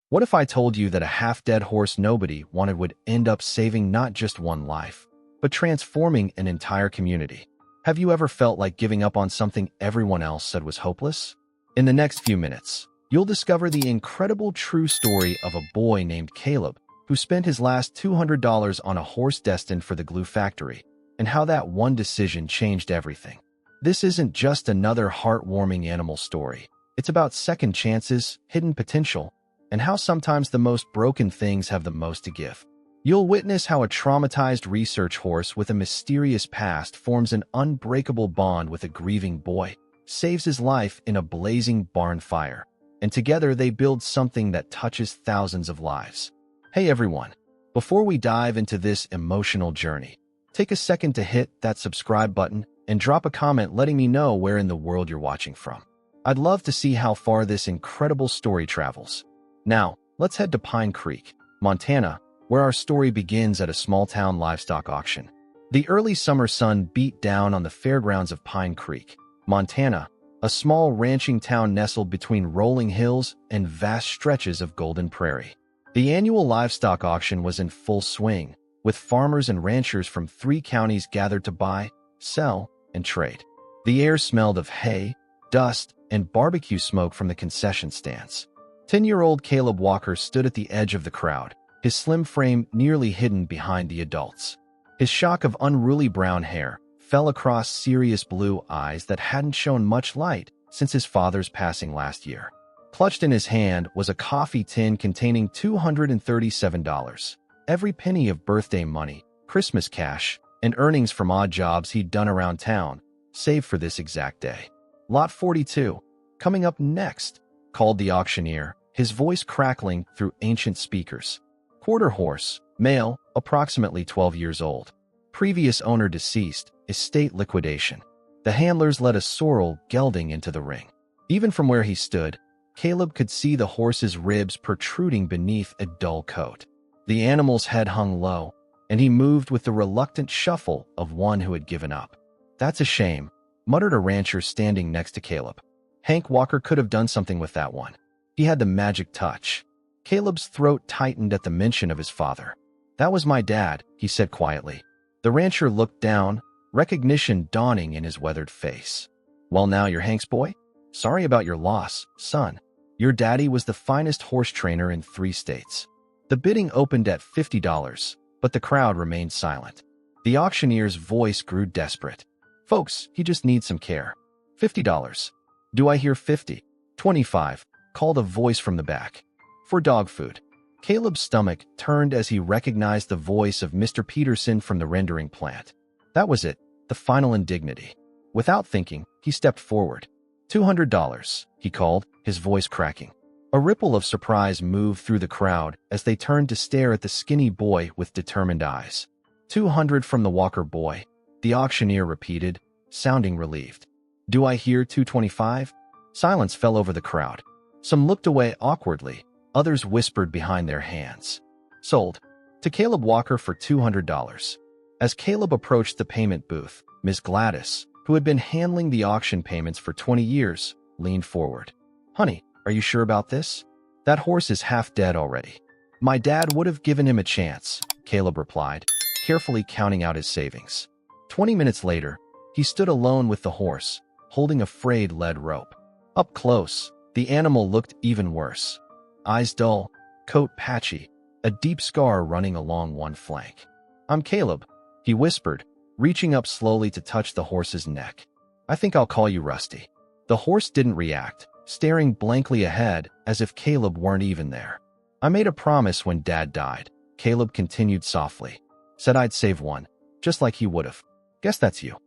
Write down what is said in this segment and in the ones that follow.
What if I told you that a half-dead horse nobody wanted would end up saving not just one life, but transforming an entire community? Have you ever felt like giving up on something everyone else said was hopeless? In the next few minutes, you'll discover the incredible true story of a boy named Caleb who spent his last $200 on a horse destined for the glue factory, and how that one decision changed everything. This isn't just another heartwarming animal story. It's about second chances, hidden potential, and how sometimes the most broken things have the most to give. You'll witness how a traumatized research horse with a mysterious past forms an unbreakable bond with a grieving boy, saves his life in a blazing barn fire, and together they build something that touches thousands of lives. Hey everyone, before we dive into this emotional journey, take a second to hit that subscribe button and drop a comment letting me know where in the world you're watching from. I'd love to see how far this incredible story travels. Now, let's head to Pine Creek, Montana, where our story begins at a small-town livestock auction. The early summer sun beat down on the fairgrounds of Pine Creek, Montana, a small ranching town nestled between rolling hills and vast stretches of golden prairie. The annual livestock auction was in full swing, with farmers and ranchers from 3 counties gathered to buy, sell, and trade. The air smelled of hay, dust, and barbecue smoke from the concession stands. 10-year-old Caleb Walker stood at the edge of the crowd, his slim frame nearly hidden behind the adults. His shock of unruly brown hair fell across serious blue eyes that hadn't shown much light since his father's passing last year. Clutched in his hand was a coffee tin containing $237, every penny of birthday money, Christmas cash, and earnings from odd jobs he'd done around town, saved for this exact day. Lot 42, coming up next, called the auctioneer, his voice crackling through ancient speakers. Quarter horse, male, approximately 12 years old. Previous owner deceased, estate liquidation. The handlers led a sorrel gelding into the ring. Even from where he stood, Caleb could see the horse's ribs protruding beneath a dull coat. The animal's head hung low, and he moved with the reluctant shuffle of one who had given up. "That's a shame," muttered a rancher standing next to Caleb. "Hank Walker could have done something with that one. He had the magic touch." Caleb's throat tightened at the mention of his father. "That was my dad," he said quietly. The rancher looked down, recognition dawning in his weathered face. "Well, now you're Hank's boy? Sorry about your loss, son. Your daddy was the finest horse trainer in 3 states." The bidding opened at $50, but the crowd remained silent. The auctioneer's voice grew desperate. "Folks, he just needs some care. $50. Do I hear 50? 25, called a voice from the back. "For dog food." Caleb's stomach turned as he recognized the voice of Mr. Peterson from the rendering plant. That was it, the final indignity. Without thinking, he stepped forward. $200, he called, his voice cracking. A ripple of surprise moved through the crowd as they turned to stare at the skinny boy with determined eyes. $200 from the Walker boy, the auctioneer repeated, sounding relieved. "Do I hear 225? Silence fell over the crowd. Some looked away awkwardly, others whispered behind their hands. "Sold." To Caleb Walker for $200. As Caleb approached the payment booth, Miss Gladys, who had been handling the auction payments for 20 years, leaned forward. "Honey, are you sure about this? That horse is half dead already." "My dad would have given him a chance," Caleb replied, carefully counting out his savings. 20 minutes later, he stood alone with the horse, holding a frayed lead rope. Up close, the animal looked even worse. Eyes dull, coat patchy, a deep scar running along one flank. "I'm Caleb," he whispered, reaching up slowly to touch the horse's neck. "I think I'll call you Rusty." The horse didn't react, staring blankly ahead as if Caleb weren't even there. "I made a promise when Dad died," Caleb continued softly. "Said I'd save one, just like he would have. Guess that's you."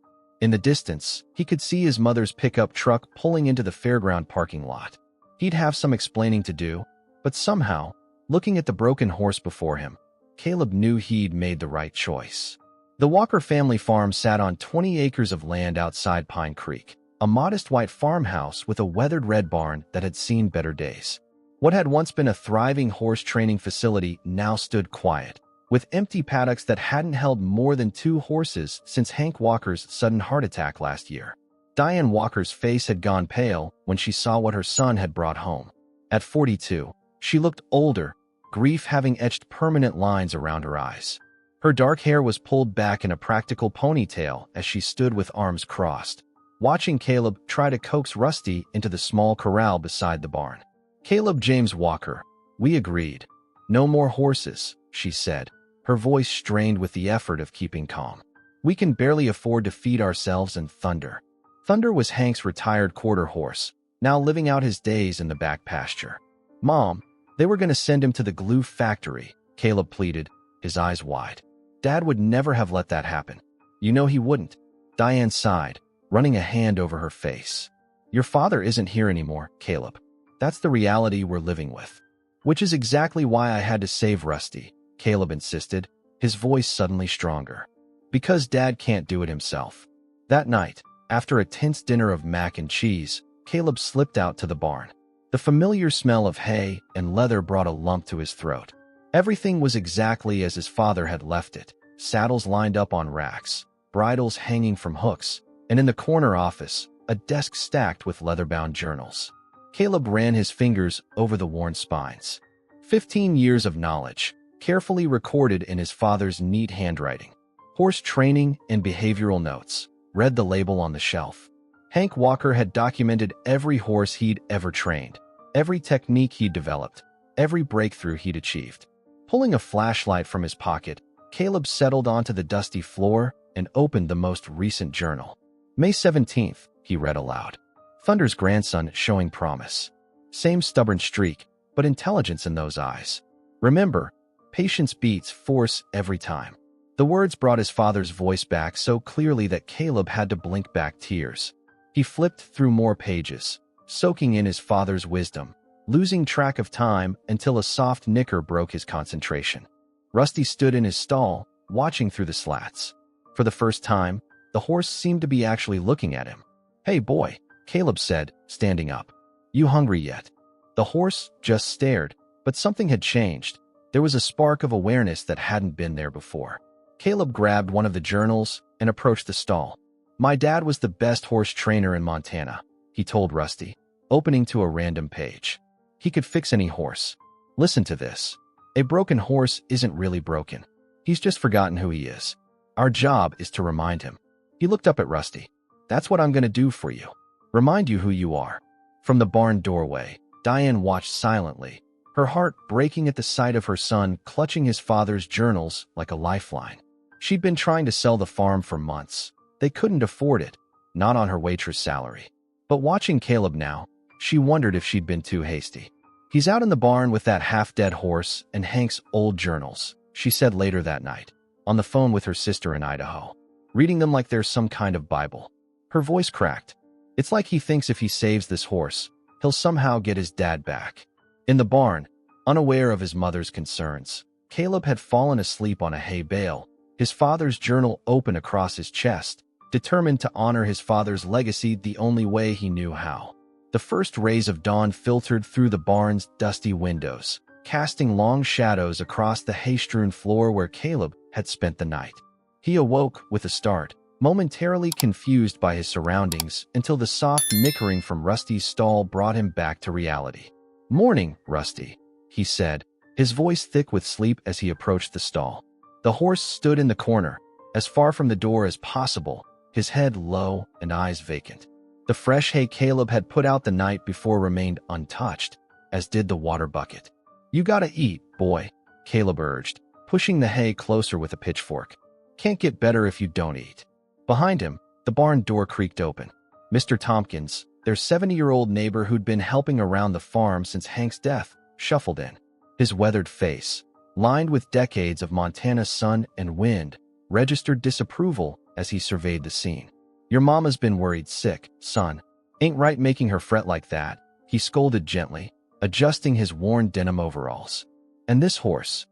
In the distance, he could see his mother's pickup truck pulling into the fairground parking lot. He'd have some explaining to do, but somehow, looking at the broken horse before him, Caleb knew he'd made the right choice. The Walker family farm sat on 20 acres of land outside Pine Creek, a modest white farmhouse with a weathered red barn that had seen better days. What had once been a thriving horse training facility now stood quiet, with empty paddocks that hadn't held more than 2 horses since Hank Walker's sudden heart attack last year. Diane Walker's face had gone pale when she saw what her son had brought home. At 42, She looked older, grief having etched permanent lines around her eyes. Her dark hair was pulled back in a practical ponytail as she stood with arms crossed, watching Caleb try to coax Rusty into the small corral beside the barn. "Caleb James Walker," we agreed. "No more horses," she said, her voice strained with the effort of keeping calm. "We can barely afford to feed ourselves and Thunder." Thunder was Hank's retired quarter horse, now living out his days in the back pasture. "Mom, they were going to send him to the glue factory," Caleb pleaded, his eyes wide. "Dad would never have let that happen." "You know he wouldn't," Diane sighed, running a hand over her face. "Your father isn't here anymore, Caleb. That's the reality we're living with." "Which is exactly why I had to save Rusty," Caleb insisted, his voice suddenly stronger. "Because Dad can't do it himself." That night, after a tense dinner of mac and cheese, Caleb slipped out to the barn. The familiar smell of hay and leather brought a lump to his throat. Everything was exactly as his father had left it, saddles lined up on racks, bridles hanging from hooks, and in the corner office, a desk stacked with leather-bound journals. Caleb ran his fingers over the worn spines. 15 years of knowledge, carefully recorded in his father's neat handwriting. Horse training and behavioral notes, read the label on the shelf. Hank Walker had documented every horse he'd ever trained, every technique he'd developed, every breakthrough he'd achieved. Pulling a flashlight from his pocket, Caleb settled onto the dusty floor and opened the most recent journal. "May 17th, he read aloud. "Thunder's grandson showing promise. Same stubborn streak, but intelligence in those eyes. Remember, patience beats force every time." The words brought his father's voice back so clearly that Caleb had to blink back tears. He flipped through more pages, soaking in his father's wisdom, losing track of time until a soft nicker broke his concentration. Rusty stood in his stall, watching through the slats. For the first time, the horse seemed to be actually looking at him. "Hey boy," Caleb said, standing up. "You hungry yet?" The horse just stared, but something had changed. There was a spark of awareness that hadn't been there before. Caleb grabbed one of the journals and approached the stall. "My dad was the best horse trainer in Montana," he told Rusty, opening to a random page. "He could fix any horse. Listen to this. A broken horse isn't really broken. He's just forgotten who he is. Our job is to remind him." He looked up at Rusty. "That's what I'm going to do for you. Remind you who you are." From the barn doorway, Diane watched silently, her heart breaking at the sight of her son clutching his father's journals like a lifeline. She'd been trying to sell the farm for months. They couldn't afford it, not on her waitress salary. But watching Caleb now, she wondered if she'd been too hasty. "He's out in the barn with that half-dead horse and Hank's old journals," she said later that night, on the phone with her sister in Idaho, reading them like they're some kind of Bible. Her voice cracked. "It's like he thinks if he saves this horse, he'll somehow get his dad back." In the barn, unaware of his mother's concerns, Caleb had fallen asleep on a hay bale, his father's journal open across his chest, determined to honor his father's legacy the only way he knew how. The first rays of dawn filtered through the barn's dusty windows, casting long shadows across the hay-strewn floor where Caleb had spent the night. He awoke with a start, momentarily confused by his surroundings until the soft nickering from Rusty's stall brought him back to reality. "Morning, Rusty," he said, his voice thick with sleep as he approached the stall. The horse stood in the corner, as far from the door as possible, his head low and eyes vacant. The fresh hay Caleb had put out the night before remained untouched, as did the water bucket. "You gotta eat, boy," Caleb urged, pushing the hay closer with a pitchfork. "Can't get better if you don't eat." Behind him, the barn door creaked open. Mr. Tompkins, their 70-year-old neighbor who'd been helping around the farm since Hank's death, shuffled in. His weathered face, lined with decades of Montana sun and wind, registered disapproval as he surveyed the scene. "Your mama's been worried sick, son. Ain't right making her fret like that," he scolded gently, adjusting his worn denim overalls. "And this horse?"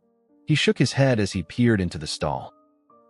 He shook his head as he peered into the stall.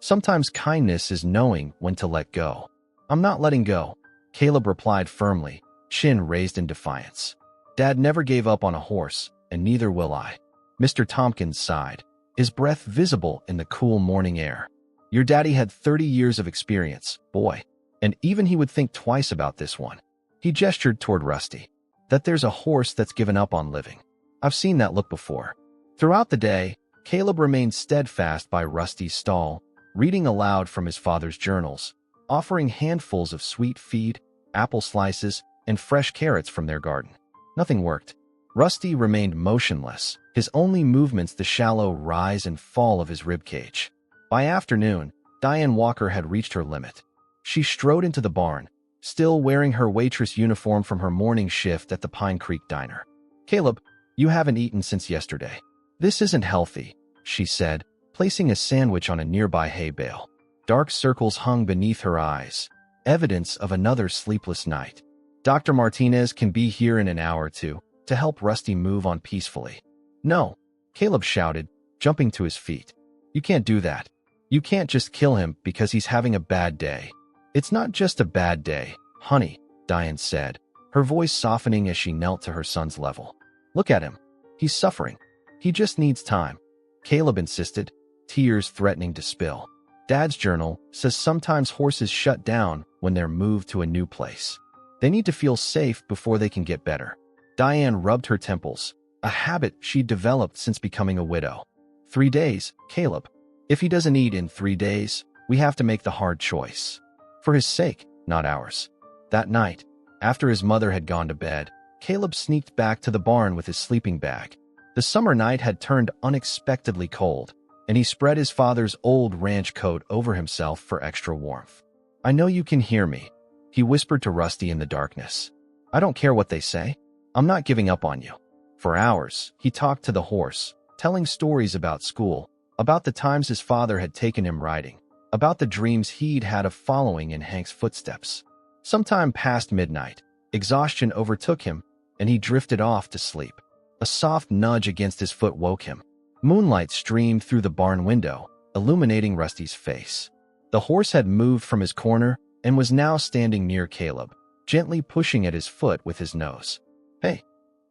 "Sometimes kindness is knowing when to let go." "I'm not letting go," Caleb replied firmly, chin raised in defiance. "Dad never gave up on a horse, and neither will I." Mr. Tompkins sighed, his breath visible in the cool morning air. "Your daddy had 30 years of experience, boy. And even he would think twice about this one." He gestured toward Rusty. "That there's a horse that's given up on living. I've seen that look before. Throughout the day, Caleb remained steadfast by Rusty's stall, reading aloud from his father's journals, offering handfuls of sweet feed, apple slices, and fresh carrots from their garden. Nothing worked. Rusty remained motionless, his only movements the shallow rise and fall of his ribcage. By afternoon, Diane Walker had reached her limit. She strode into the barn, still wearing her waitress uniform from her morning shift at the Pine Creek Diner. "Caleb, you haven't eaten since yesterday. This isn't healthy," she said, placing a sandwich on a nearby hay bale. Dark circles hung beneath her eyes, evidence of another sleepless night. "Dr. Martinez can be here in an hour or two to help Rusty move on peacefully." "No," Caleb shouted, jumping to his feet. "You can't do that. You can't just kill him because he's having a bad day." "It's not just a bad day, honey," Diane said, her voice softening as she knelt to her son's level. "Look at him. He's suffering. He just needs time," Caleb insisted, tears threatening to spill. "Dad's journal says sometimes horses shut down when they're moved to a new place. They need to feel safe before they can get better." Diane rubbed her temples, a habit she'd developed since becoming a widow. 3 days, Caleb. If he doesn't eat in 3 days, we have to make the hard choice. For his sake, not ours." That night, after his mother had gone to bed, Caleb sneaked back to the barn with his sleeping bag. The summer night had turned unexpectedly cold, and he spread his father's old ranch coat over himself for extra warmth. "I know you can hear me," he whispered to Rusty in the darkness. "I don't care what they say. I'm not giving up on you." For hours, he talked to the horse, telling stories about school, about the times his father had taken him riding, about the dreams he'd had of following in Hank's footsteps. Sometime past midnight, exhaustion overtook him, and he drifted off to sleep. A soft nudge against his foot woke him. Moonlight streamed through the barn window, illuminating Rusty's face. The horse had moved from his corner and was now standing near Caleb, gently pushing at his foot with his nose. "Hey,"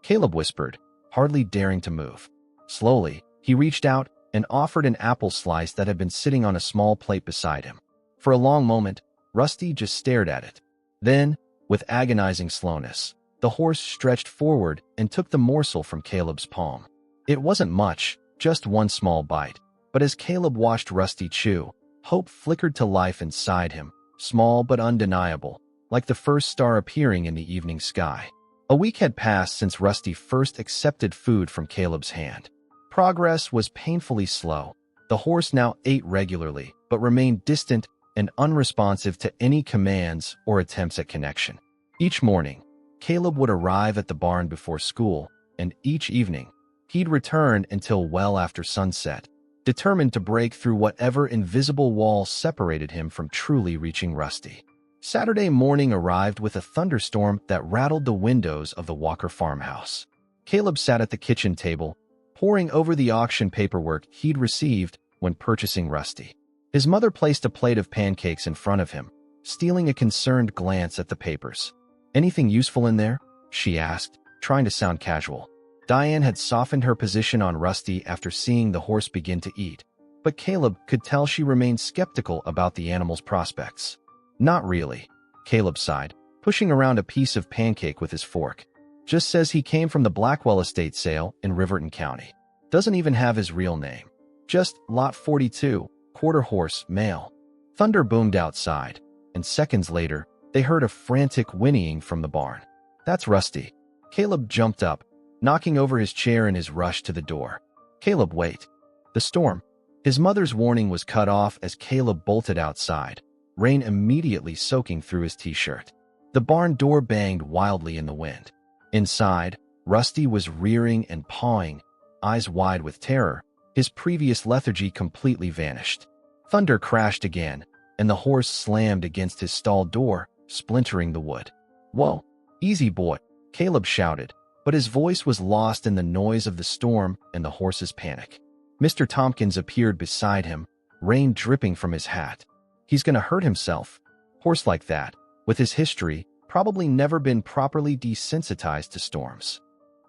Caleb whispered, hardly daring to move. Slowly, he reached out and offered an apple slice that had been sitting on a small plate beside him. For a long moment, Rusty just stared at it. Then, with agonizing slowness, the horse stretched forward and took the morsel from Caleb's palm. It wasn't much, just one small bite, but as Caleb watched Rusty chew, hope flickered to life inside him, small but undeniable, like the first star appearing in the evening sky. A week had passed since Rusty first accepted food from Caleb's hand. Progress was painfully slow. The horse now ate regularly, but remained distant and unresponsive to any commands or attempts at connection. Each morning, Caleb would arrive at the barn before school, and each evening, he'd return until well after sunset, determined to break through whatever invisible wall separated him from truly reaching Rusty. Saturday morning arrived with a thunderstorm that rattled the windows of the Walker farmhouse. Caleb sat at the kitchen table, poring over the auction paperwork he'd received when purchasing Rusty. His mother placed a plate of pancakes in front of him, stealing a concerned glance at the papers. "Anything useful in there?" she asked, trying to sound casual. Diane had softened her position on Rusty after seeing the horse begin to eat, but Caleb could tell she remained skeptical about the animal's prospects. "Not really," Caleb sighed, pushing around a piece of pancake with his fork. "Just says he came from the Blackwell estate sale in Riverton County. Doesn't even have his real name. Just Lot 42, quarter horse, male." Thunder boomed outside, and seconds later, they heard a frantic whinnying from the barn. "That's Rusty." Caleb jumped up, knocking over his chair in his rush to the door. "Caleb, wait." The storm. His mother's warning was cut off as Caleb bolted outside, rain immediately soaking through his t-shirt. The barn door banged wildly in the wind. Inside, Rusty was rearing and pawing, eyes wide with terror. His previous lethargy completely vanished. Thunder crashed again, and the horse slammed against his stall door, splintering the wood. "Whoa, easy boy," Caleb shouted, but his voice was lost in the noise of the storm and the horse's panic. Mr. Tompkins appeared beside him, rain dripping from his hat. "He's gonna hurt himself." Horse like that, with his history, probably never been properly desensitized to storms.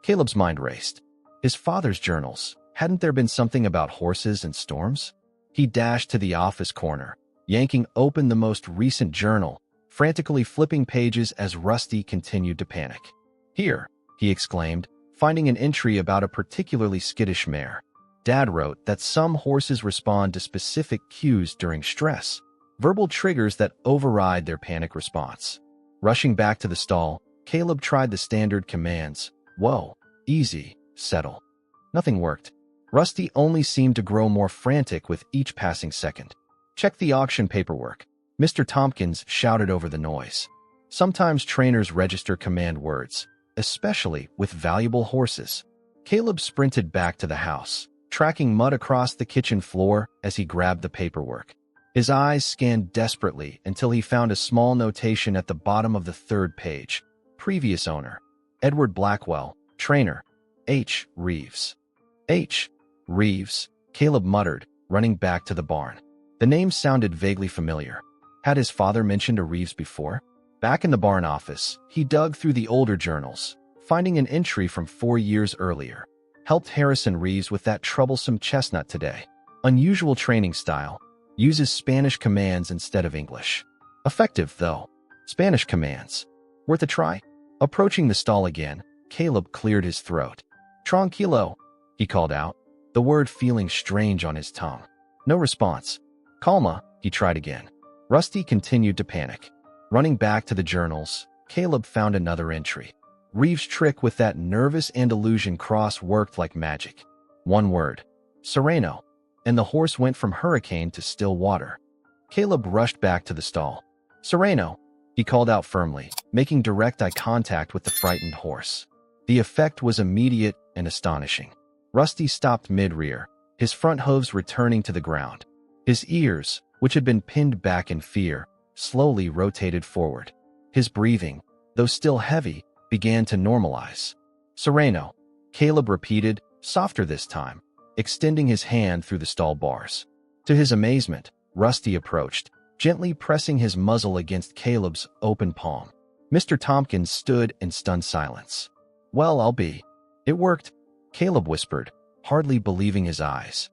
Caleb's mind raced. His father's journals. Hadn't there been something about horses and storms? He dashed to the office corner, yanking open the most recent journal, frantically flipping pages as Rusty continued to panic. "Here," he exclaimed, finding an entry about a particularly skittish mare. Dad wrote that some horses respond to specific cues during stress, verbal triggers that override their panic response. Rushing back to the stall, Caleb tried the standard commands: whoa, easy, settle. Nothing worked. Rusty only seemed to grow more frantic with each passing second. Check the auction paperwork, Mr. Tompkins shouted over the noise. Sometimes trainers register command words, especially with valuable horses. Caleb sprinted back to the house, tracking mud across the kitchen floor as he grabbed the paperwork. His eyes scanned desperately until he found a small notation at the bottom of the third page. Previous owner: Edward Blackwell, trainer, H. Reeves. H. Reeves, Caleb muttered, running back to the barn. The name sounded vaguely familiar. Had his father mentioned a Reeves before? Back in the barn office, he dug through the older journals, finding an entry from 4 years earlier. Helped Harrison Reeves with that troublesome chestnut today. Unusual training style. Uses Spanish commands instead of English. Effective, though. Spanish commands. Worth a try? Approaching the stall again, Caleb cleared his throat. Tranquilo, he called out, the word feeling strange on his tongue. No response. Calma, he tried again. Rusty continued to panic. Running back to the journals, Caleb found another entry. Reeves' trick with that nervous Andalusian cross worked like magic. One word. Sereno. And the horse went from hurricane to still water. Caleb rushed back to the stall. Sereno, he called out firmly, making direct eye contact with the frightened horse. The effect was immediate and astonishing. Rusty stopped mid-rear, his front hooves returning to the ground. His ears, which had been pinned back in fear, slowly rotated forward. His breathing, though still heavy, began to normalize. Sereno, Caleb repeated, softer this time, extending his hand through the stall bars. To his amazement, Rusty approached, gently pressing his muzzle against Caleb's open palm. Mr. Tompkins stood in stunned silence. Well, I'll be. It worked, Caleb whispered, hardly believing his eyes.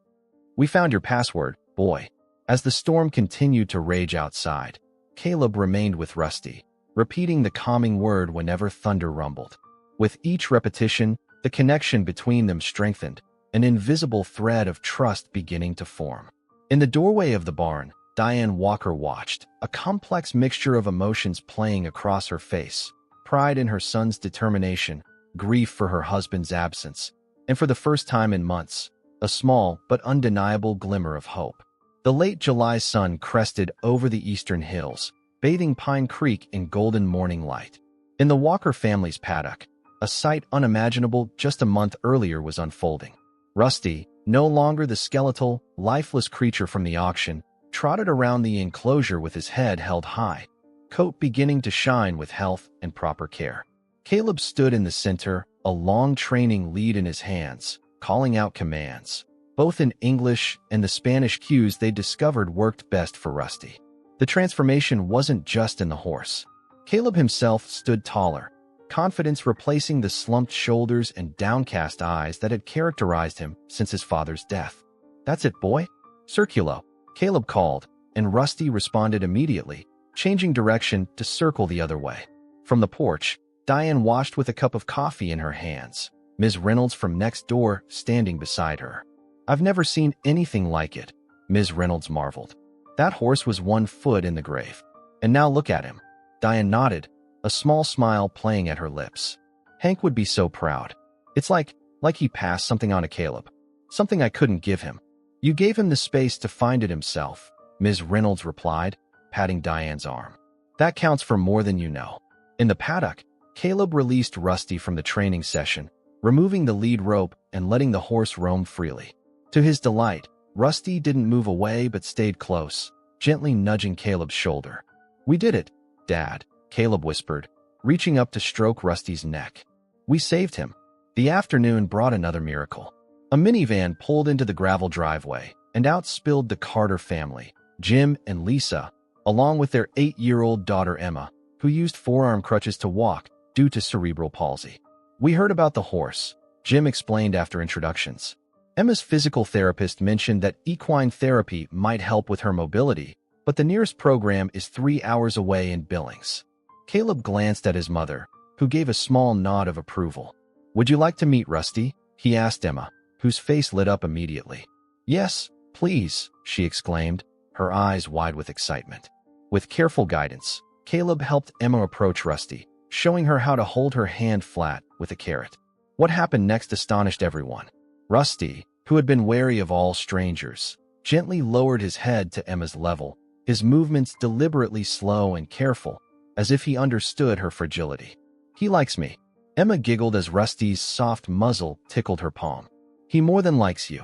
We found your password, boy. As the storm continued to rage outside, Caleb remained with Rusty, repeating the calming word whenever thunder rumbled. With each repetition, the connection between them strengthened, an invisible thread of trust beginning to form. In the doorway of the barn, Diane Walker watched, a complex mixture of emotions playing across her face: pride in her son's determination, grief for her husband's absence, and for the first time in months, a small but undeniable glimmer of hope. The late July sun crested over the eastern hills, bathing Pine Creek in golden morning light. In the Walker family's paddock, a sight unimaginable just a month earlier was unfolding. Rusty, no longer the skeletal, lifeless creature from the auction, trotted around the enclosure with his head held high, coat beginning to shine with health and proper care. Caleb stood in the center, a long training lead in his hands, calling out commands, both in English and the Spanish cues they discovered worked best for Rusty. The transformation wasn't just in the horse. Caleb himself stood taller, confidence replacing the slumped shoulders and downcast eyes that had characterized him since his father's death. That's it, boy. Circulo, Caleb called, and Rusty responded immediately, changing direction to circle the other way. From the porch, Diane watched with a cup of coffee in her hands, Ms. Reynolds from next door standing beside her. I've never seen anything like it, Ms. Reynolds marveled. That horse was 1 foot in the grave. And now look at him. Diane nodded, a small smile playing at her lips. Hank would be so proud. It's like he passed something on to Caleb. Something I couldn't give him. You gave him the space to find it himself, Ms. Reynolds replied, patting Diane's arm. That counts for more than you know. In the paddock, Caleb released Rusty from the training session, removing the lead rope and letting the horse roam freely. To his delight, Rusty didn't move away but stayed close, gently nudging Caleb's shoulder. We did it, Dad, Caleb whispered, reaching up to stroke Rusty's neck. We saved him. The afternoon brought another miracle. A minivan pulled into the gravel driveway, and out spilled the Carter family, Jim and Lisa, along with their 8-year-old daughter Emma, who used forearm crutches to walk due to cerebral palsy. We heard about the horse, Jim explained after introductions. Emma's physical therapist mentioned that equine therapy might help with her mobility, but the nearest program is 3 hours away in Billings. Caleb glanced at his mother, who gave a small nod of approval. Would you like to meet Rusty? He asked Emma, whose face lit up immediately. Yes, please, she exclaimed, her eyes wide with excitement. With careful guidance, Caleb helped Emma approach Rusty, showing her how to hold her hand flat with a carrot. What happened next astonished everyone. Rusty, who had been wary of all strangers, gently lowered his head to Emma's level, his movements deliberately slow and careful, as if he understood her fragility. He likes me. Emma giggled as Rusty's soft muzzle tickled her palm. He more than likes you,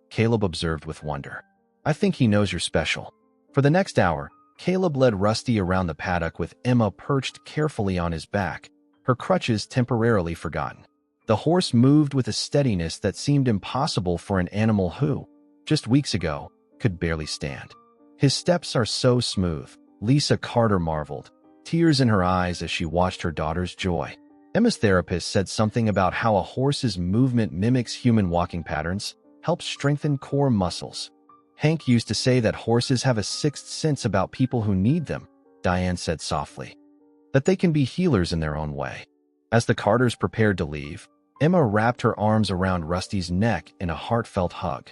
Caleb observed with wonder. I think he knows you're special. For the next hour, Caleb led Rusty around the paddock with Emma perched carefully on his back, her crutches temporarily forgotten. The horse moved with a steadiness that seemed impossible for an animal who, just weeks ago, could barely stand. His steps are so smooth, Lisa Carter marveled, tears in her eyes as she watched her daughter's joy. Emma's therapist said something about how a horse's movement mimics human walking patterns, helps strengthen core muscles. Hank used to say that horses have a sixth sense about people who need them, Diane said softly. That they can be healers in their own way. As the Carters prepared to leave, Emma wrapped her arms around Rusty's neck in a heartfelt hug.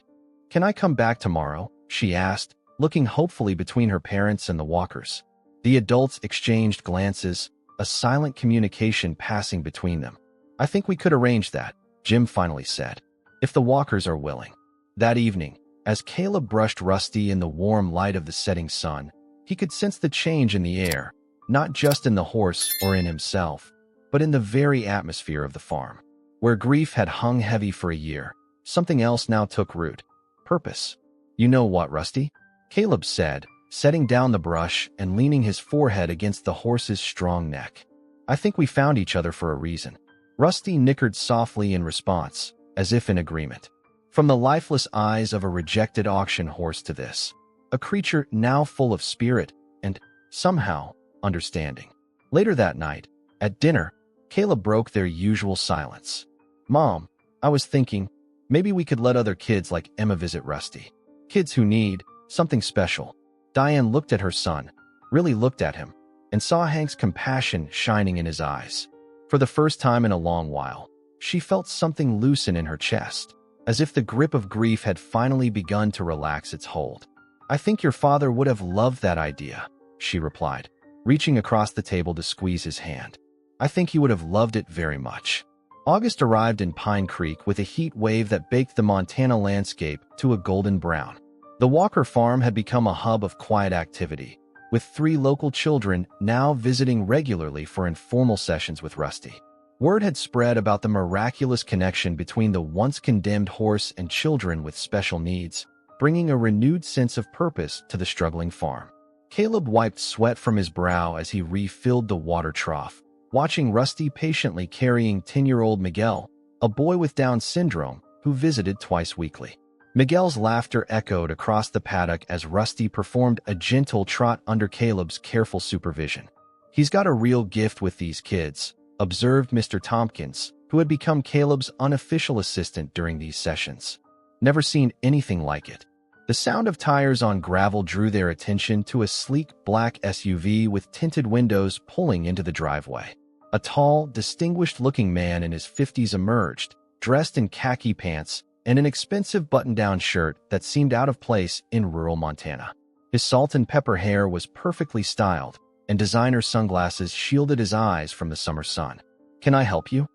Can I come back tomorrow? She asked, looking hopefully between her parents and the walkers. The adults exchanged glances, a silent communication passing between them. I think we could arrange that, Jim finally said, if the walkers are willing. That evening, as Caleb brushed Rusty in the warm light of the setting sun, he could sense the change in the air, not just in the horse or in himself, but in the very atmosphere of the farm. Where grief had hung heavy for a year, something else now took root. Purpose. You know what, Rusty? Caleb said, setting down the brush and leaning his forehead against the horse's strong neck. I think we found each other for a reason. Rusty nickered softly in response, as if in agreement. From the lifeless eyes of a rejected auction horse to this, a creature now full of spirit and, somehow, understanding. Later that night, at dinner, Caleb broke their usual silence. Mom, I was thinking, maybe we could let other kids like Emma visit Rusty. Kids who need something special. Diane looked at her son, really looked at him, and saw Hank's compassion shining in his eyes. For the first time in a long while, she felt something loosen in her chest, as if the grip of grief had finally begun to relax its hold. I think your father would have loved that idea, she replied, reaching across the table to squeeze his hand. I think he would have loved it very much. August arrived in Pine Creek with a heat wave that baked the Montana landscape to a golden brown. The Walker farm had become a hub of quiet activity, with 3 local children now visiting regularly for informal sessions with Rusty. Word had spread about the miraculous connection between the once condemned horse and children with special needs, bringing a renewed sense of purpose to the struggling farm. Caleb wiped sweat from his brow as he refilled the water trough, watching Rusty patiently carrying 10-year-old Miguel, a boy with Down syndrome who visited twice weekly. Miguel's laughter echoed across the paddock as Rusty performed a gentle trot under Caleb's careful supervision. He's got a real gift with these kids, observed Mr. Tompkins, who had become Caleb's unofficial assistant during these sessions. Never seen anything like it. The sound of tires on gravel drew their attention to a sleek black SUV with tinted windows pulling into the driveway. A tall, distinguished-looking man in his 50s emerged, dressed in khaki pants and an expensive button-down shirt that seemed out of place in rural Montana. His salt and pepper hair was perfectly styled, and designer sunglasses shielded his eyes from the summer sun. Can I help you?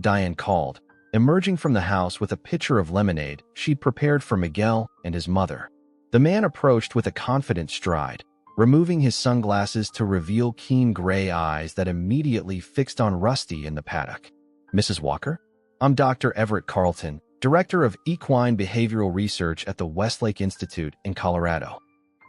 Diane called, emerging from the house with a pitcher of lemonade she'd prepared for Miguel and his mother. The man approached with a confident stride, removing his sunglasses to reveal keen gray eyes that immediately fixed on Rusty in the paddock. Mrs. Walker? I'm Dr. Everett Carlton, Director of Equine Behavioral Research at the Westlake Institute in Colorado.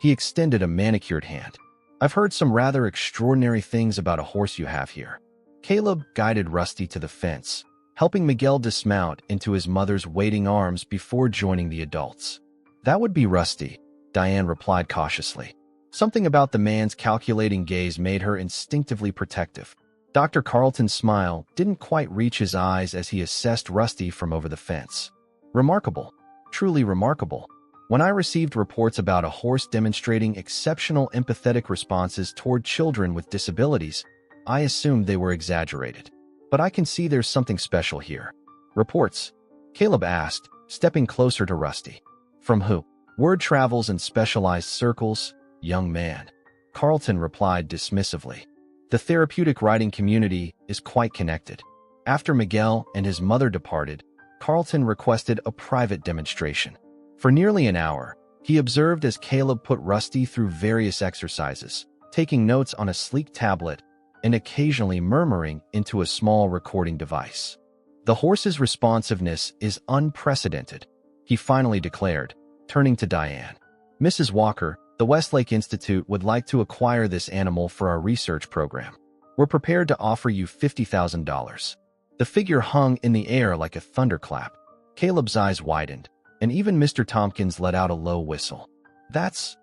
He extended a manicured hand. I've heard some rather extraordinary things about a horse you have here. Caleb guided Rusty to the fence, helping Miguel dismount into his mother's waiting arms before joining the adults. That would be Rusty, Diane replied cautiously. Something about the man's calculating gaze made her instinctively protective. Dr. Carlton's smile didn't quite reach his eyes as he assessed Rusty from over the fence. Remarkable. Truly remarkable. When I received reports about a horse demonstrating exceptional empathetic responses toward children with disabilities, I assumed they were exaggerated. But I can see there's something special here. Reports? Caleb asked, stepping closer to Rusty. From who? Word travels in specialized circles, young man. Carlton replied dismissively. The therapeutic writing community is quite connected. After Miguel and his mother departed, Carlton requested a private demonstration. For nearly an hour, he observed as Caleb put Rusty through various exercises, taking notes on a sleek tablet and occasionally murmuring into a small recording device. The horse's responsiveness is unprecedented, he finally declared, turning to Diane. Mrs. Walker, the Westlake Institute would like to acquire this animal for our research program. We're prepared to offer you $50,000. The figure hung in the air like a thunderclap. Caleb's eyes widened, and even Mr. Tompkins let out a low whistle. That's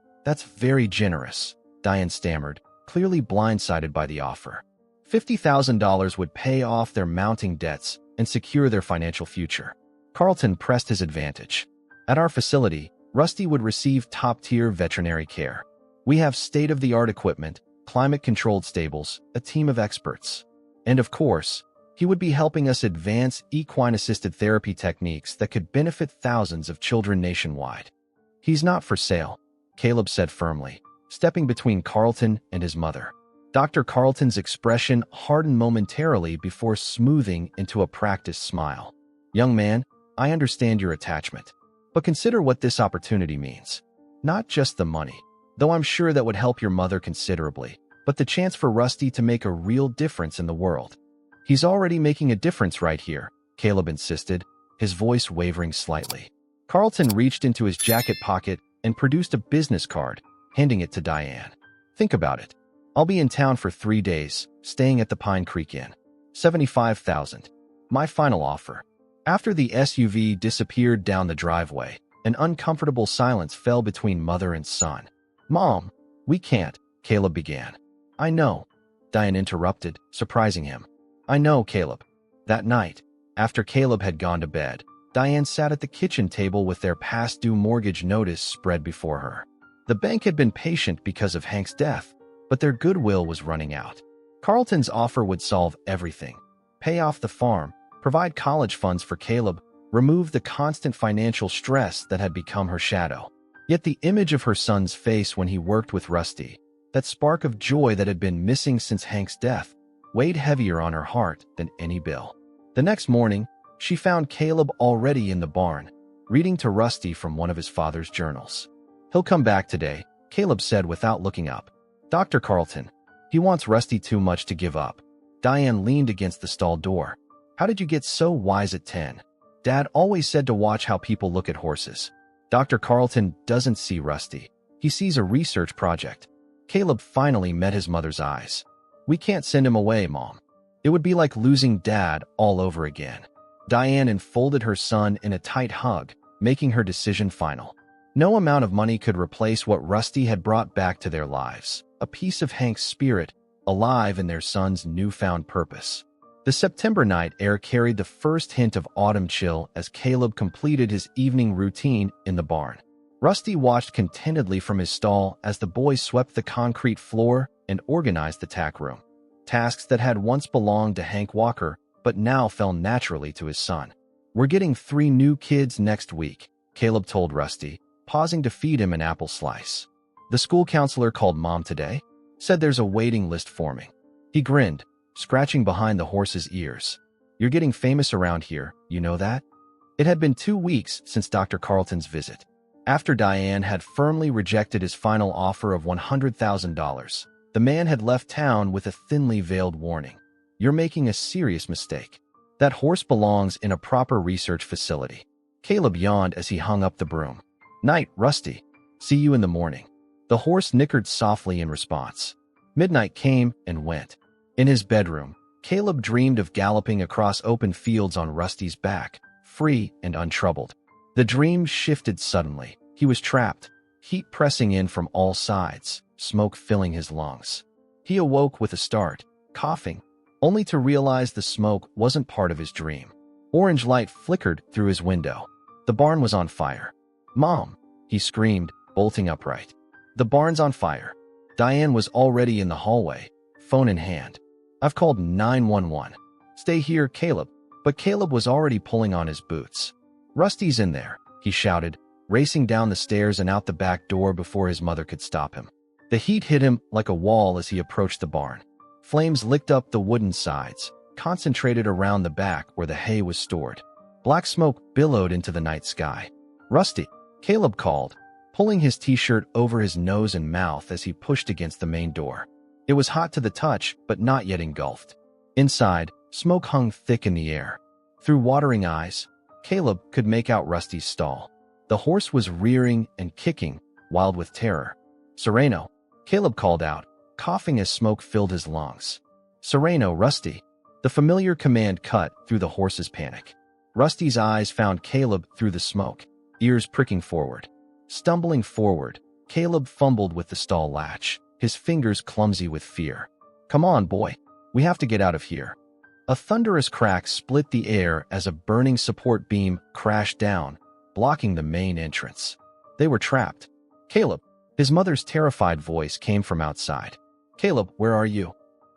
very generous, Diane stammered, clearly blindsided by the offer. $50,000 would pay off their mounting debts and secure their financial future. Carlton pressed his advantage. At our facility, Rusty would receive top-tier veterinary care. We have state-of-the-art equipment, climate-controlled stables, a team of experts. And of course, he would be helping us advance equine-assisted therapy techniques that could benefit thousands of children nationwide. He's not for sale, Caleb said firmly, stepping between Carlton and his mother. Dr. Carlton's expression hardened momentarily before smoothing into a practiced smile. Young man, I understand your attachment, but consider what this opportunity means. Not just the money, though I'm sure that would help your mother considerably, but the chance for Rusty to make a real difference in the world. He's already making a difference right here, Caleb insisted, his voice wavering slightly. Carlton reached into his jacket pocket and produced a business card, handing it to Diane. Think about it. I'll be in town for 3 days, staying at the Pine Creek Inn. $75,000. My final offer. After the SUV disappeared down the driveway, an uncomfortable silence fell between mother and son. Mom, we can't, Caleb began. I know, Diane interrupted, surprising him. I know, Caleb. That night, after Caleb had gone to bed, Diane sat at the kitchen table with their past-due mortgage notice spread before her. The bank had been patient because of Hank's death, but their goodwill was running out. Carlton's offer would solve everything. Pay off the farm, provide college funds for Caleb, remove the constant financial stress that had become her shadow. Yet the image of her son's face when he worked with Rusty, that spark of joy that had been missing since Hank's death, weighed heavier on her heart than any bill. The next morning, she found Caleb already in the barn, reading to Rusty from one of his father's journals. He'll come back today, Caleb said without looking up. Dr. Carlton, he wants Rusty too much to give up. Diane leaned against the stall door. How did you get so wise at 10? Dad always said to watch how people look at horses. Dr. Carlton doesn't see Rusty. He sees a research project. Caleb finally met his mother's eyes. We can't send him away, Mom. It would be like losing Dad all over again. Diane enfolded her son in a tight hug, making her decision final. No amount of money could replace what Rusty had brought back to their lives, a piece of Hank's spirit, alive in their son's newfound purpose. The September night air carried the first hint of autumn chill as Caleb completed his evening routine in the barn. Rusty watched contentedly from his stall as the boys swept the concrete floor and organized the tack room. Tasks that had once belonged to Hank Walker, but now fell naturally to his son. We're getting 3 new kids next week, Caleb told Rusty, pausing to feed him an apple slice. The school counselor called Mom today, said there's a waiting list forming. He grinned, scratching behind the horse's ears. You're getting famous around here, you know that? It had been 2 weeks since Dr. Carlton's visit. After Diane had firmly rejected his final offer of $100,000, the man had left town with a thinly veiled warning. You're making a serious mistake. That horse belongs in a proper research facility. Caleb yawned as he hung up the broom. Night, Rusty. See you in the morning. The horse nickered softly in response. Midnight came and went. In his bedroom, Caleb dreamed of galloping across open fields on Rusty's back, free and untroubled. The dream shifted suddenly. He was trapped, heat pressing in from all sides, smoke filling his lungs. He awoke with a start, coughing, only to realize the smoke wasn't part of his dream. Orange light flickered through his window. The barn was on fire. Mom, he screamed, bolting upright. The barn's on fire. Diane was already in the hallway, phone in hand. I've called 911. Stay here, Caleb, But Caleb was already pulling on his boots. "Rusty's in there," he shouted, racing down the stairs and out the back door before his mother could stop him. The heat hit him like a wall as he approached the barn. Flames licked up the wooden sides, concentrated around the back where the hay was stored. Black smoke billowed into the night sky. "Rusty," Caleb called, pulling his t-shirt over his nose and mouth as he pushed against the main door. It was hot to the touch, but not yet engulfed. Inside, smoke hung thick in the air. Through watering eyes, Caleb could make out Rusty's stall. The horse was rearing and kicking, wild with terror. "Sereno," Caleb called out, coughing as smoke filled his lungs. "Sereno, Rusty." The familiar command cut through the horse's panic. Rusty's eyes found Caleb through the smoke, ears pricking forward. Stumbling forward, Caleb fumbled with the stall latch, his fingers clumsy with fear. "Come on, boy. We have to get out of here." A thunderous crack split the air as a burning support beam crashed down, blocking the main entrance. They were trapped. "Caleb," his mother's terrified voice came from outside. "Caleb, where are you?"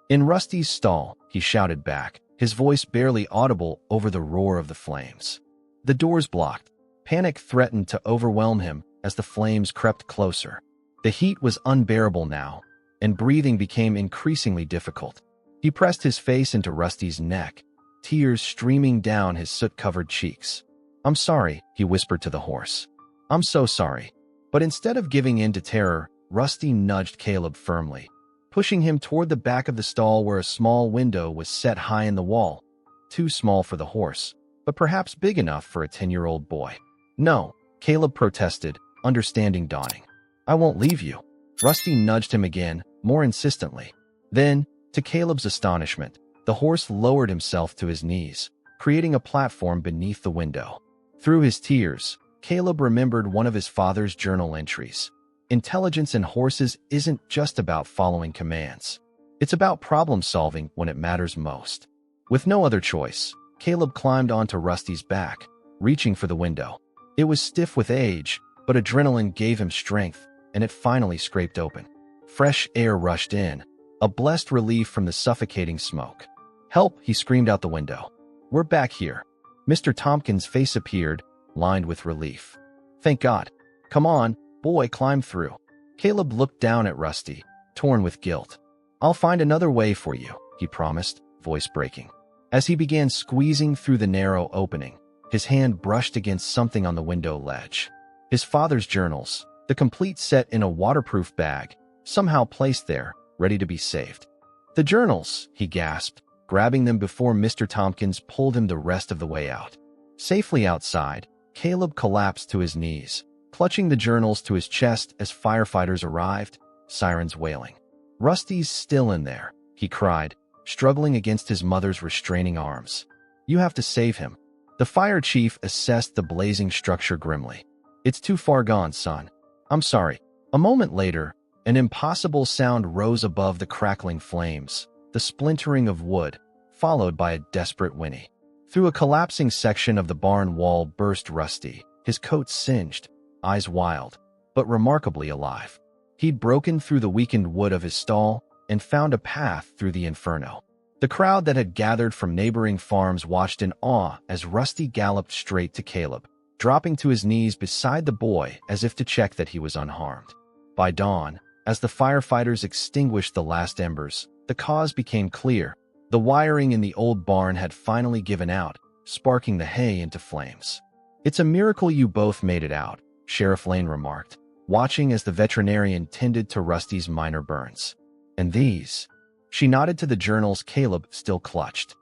"In Rusty's stall," he shouted back, his voice barely audible over the roar of the flames. The doors blocked. Panic threatened to overwhelm him as the flames crept closer. The heat was unbearable now, and breathing became increasingly difficult. He pressed his face into Rusty's neck, tears streaming down his soot-covered cheeks. "I'm sorry," he whispered to the horse. "I'm so sorry." But instead of giving in to terror, Rusty nudged Caleb firmly, pushing him toward the back of the stall where a small window was set high in the wall. Too small for the horse, but perhaps big enough for a 10-year-old boy. "No," Caleb protested, understanding dawning. "I won't leave you." Rusty nudged him again, more insistently. Then, to Caleb's astonishment, the horse lowered himself to his knees, creating a platform beneath the window. Through his tears, Caleb remembered one of his father's journal entries. Intelligence in horses isn't just about following commands. It's about problem-solving when it matters most. With no other choice, Caleb climbed onto Rusty's back, reaching for the window. It was stiff with age, but adrenaline gave him strength, and it finally scraped open. Fresh air rushed in, a blessed relief from the suffocating smoke. "Help!" he screamed out the window. "We're back here." Mr. Tompkins' face appeared, lined with relief. "Thank God. Come on, boy, climb through." Caleb looked down at Rusty, torn with guilt. "I'll find another way for you," he promised, voice breaking. As he began squeezing through the narrow opening, his hand brushed against something on the window ledge. His father's journals, the complete set in a waterproof bag, somehow placed there, ready to be saved. "The journals," he gasped, grabbing them before Mr. Tompkins pulled him the rest of the way out. Safely outside, Caleb collapsed to his knees, clutching the journals to his chest as firefighters arrived, sirens wailing. "Rusty's still in there," he cried, struggling against his mother's restraining arms. "You have to save him." The fire chief assessed the blazing structure grimly. "It's too far gone, son. I'm sorry." A moment later, an impossible sound rose above the crackling flames, the splintering of wood, followed by a desperate whinny. Through a collapsing section of the barn wall burst Rusty, his coat singed, eyes wild, but remarkably alive. He'd broken through the weakened wood of his stall and found a path through the inferno. The crowd that had gathered from neighboring farms watched in awe as Rusty galloped straight to Caleb, dropping to his knees beside the boy as if to check that he was unharmed. By dawn, as the firefighters extinguished the last embers, the cause became clear. The wiring in the old barn had finally given out, sparking the hay into flames. "It's a miracle you both made it out," Sheriff Lane remarked, watching as the veterinarian tended to Rusty's minor burns. "And these?" She nodded to the journals Caleb still clutched.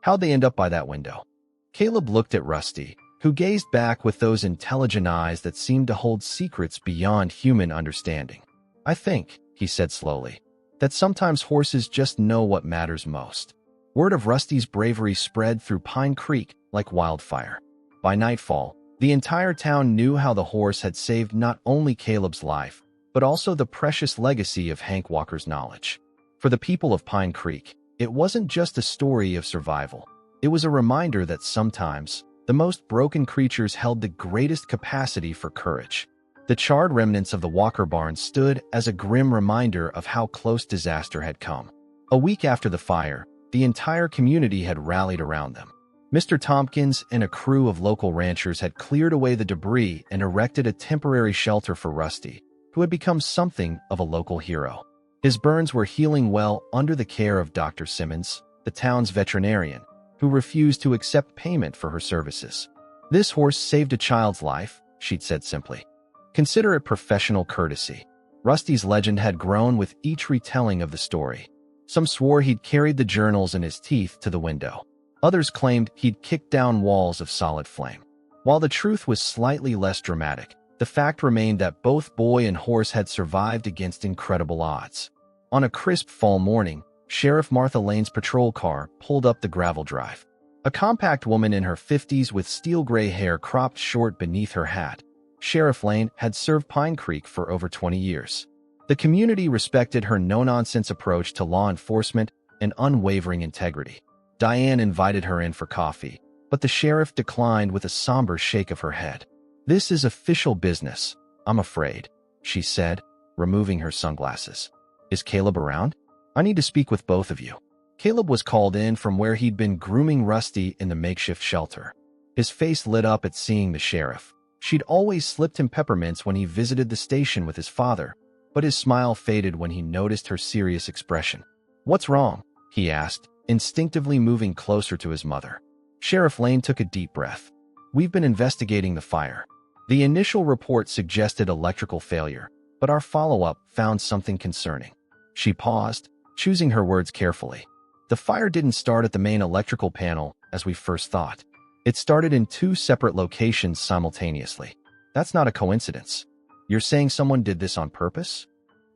"How'd they end up by that window?" Caleb looked at Rusty, who gazed back with those intelligent eyes that seemed to hold secrets beyond human understanding. "I think," he said slowly, "that sometimes horses just know what matters most." Word of Rusty's bravery spread through Pine Creek like wildfire. By nightfall, the entire town knew how the horse had saved not only Caleb's life, but also the precious legacy of Hank Walker's knowledge. For the people of Pine Creek, it wasn't just a story of survival. It was a reminder that sometimes, the most broken creatures held the greatest capacity for courage. The charred remnants of the Walker barn stood as a grim reminder of how close disaster had come. A week after the fire, the entire community had rallied around them. Mr. Tompkins and a crew of local ranchers had cleared away the debris and erected a temporary shelter for Rusty, who had become something of a local hero. His burns were healing well under the care of Dr. Simmons, the town's veterinarian, who refused to accept payment for her services. "This horse saved a child's life," she'd said simply. "Consider it professional courtesy." Rusty's legend had grown with each retelling of the story. Some swore he'd carried the journals in his teeth to the window. Others claimed he'd kicked down walls of solid flame. While the truth was slightly less dramatic, the fact remained that both boy and horse had survived against incredible odds. On a crisp fall morning, Sheriff Martha Lane's patrol car pulled up the gravel drive. A compact woman in her 50s with steel-gray hair cropped short beneath her hat. Sheriff Lane had served Pine Creek for over 20 years. The community respected her no-nonsense approach to law enforcement and unwavering integrity. Diane invited her in for coffee, but the sheriff declined with a somber shake of her head. "This is official business, I'm afraid," she said, removing her sunglasses. "Is Caleb around? I need to speak with both of you." Caleb was called in from where he'd been grooming Rusty in the makeshift shelter. His face lit up at seeing the sheriff. She'd always slipped him peppermints when he visited the station with his father, but his smile faded when he noticed her serious expression. "What's wrong?" he asked, instinctively moving closer to his mother. Sheriff Lane took a deep breath. "We've been investigating the fire. The initial report suggested electrical failure, but our follow-up found something concerning." She paused, choosing her words carefully. "The fire didn't start at the main electrical panel, as we first thought. It started in two separate locations simultaneously. That's not a coincidence. You're saying someone did this on purpose?"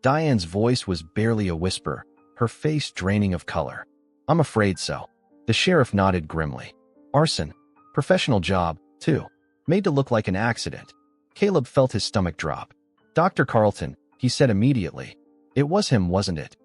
Diane's voice was barely a whisper, her face draining of color. "I'm afraid so." The sheriff nodded grimly. "Arson. Professional job, too. Made to look like an accident." Caleb felt his stomach drop. "Dr. Carlton," he said immediately. "It was him, wasn't it?"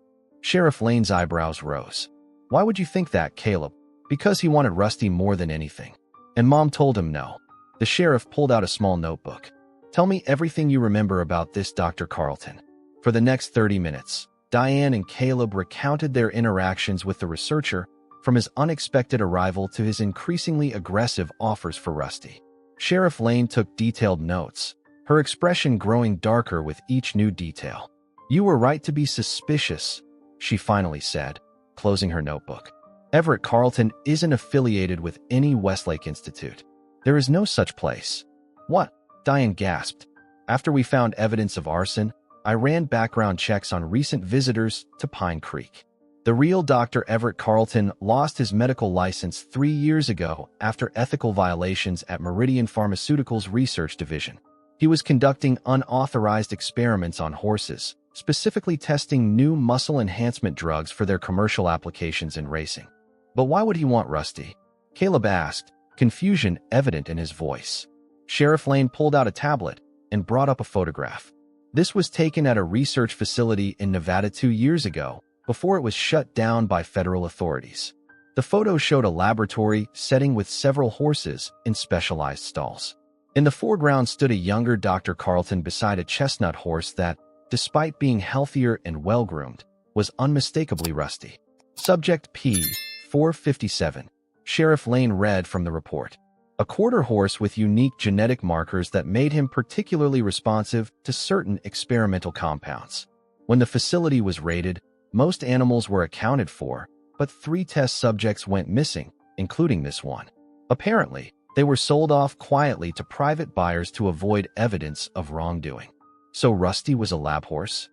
Sheriff Lane's eyebrows rose. "Why would you think that, Caleb?" "Because he wanted Rusty more than anything. And Mom told him no." The sheriff pulled out a small notebook. "Tell me everything you remember about this, Dr. Carlton." For the next 30 minutes, Diane and Caleb recounted their interactions with the researcher, from his unexpected arrival to his increasingly aggressive offers for Rusty. Sheriff Lane took detailed notes, her expression growing darker with each new detail. "You were right to be suspicious," she finally said, closing her notebook. "Everett Carlton isn't affiliated with any Westlake Institute. There is no such place." "What?" Diane gasped. "After we found evidence of arson, I ran background checks on recent visitors to Pine Creek. The real Dr. Everett Carlton lost his medical license 3 years ago after ethical violations at Meridian Pharmaceuticals' research division. He was conducting unauthorized experiments on horses, specifically testing new muscle enhancement drugs for their commercial applications in racing." "But why would he want Rusty?" Caleb asked, confusion evident in his voice. Sheriff Lane pulled out a tablet and brought up a photograph. This was taken at a research facility in Nevada 2 years ago, before it was shut down by federal authorities. The photo showed a laboratory setting with several horses in specialized stalls. In the foreground stood a younger Dr. Carlton beside a chestnut horse that, despite being healthier and well-groomed, was unmistakably Rusty. Subject P-457. Sheriff Lane read from the report. "A quarter horse with unique genetic markers that made him particularly responsive to certain experimental compounds. When the facility was raided, most animals were accounted for, but 3 test subjects went missing, including this one. Apparently, they were sold off quietly to private buyers to avoid evidence of wrongdoing." "So Rusty was a lab horse?"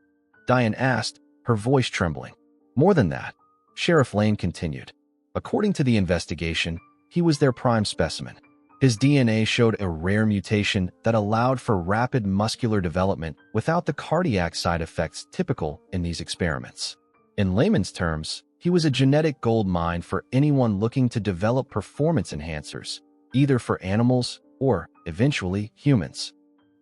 Diane asked, her voice trembling. "More than that," Sheriff Lane continued. "According to the investigation, he was their prime specimen. His DNA showed a rare mutation that allowed for rapid muscular development without the cardiac side effects typical in these experiments. In layman's terms, he was a genetic gold mine for anyone looking to develop performance enhancers, either for animals or, eventually, humans."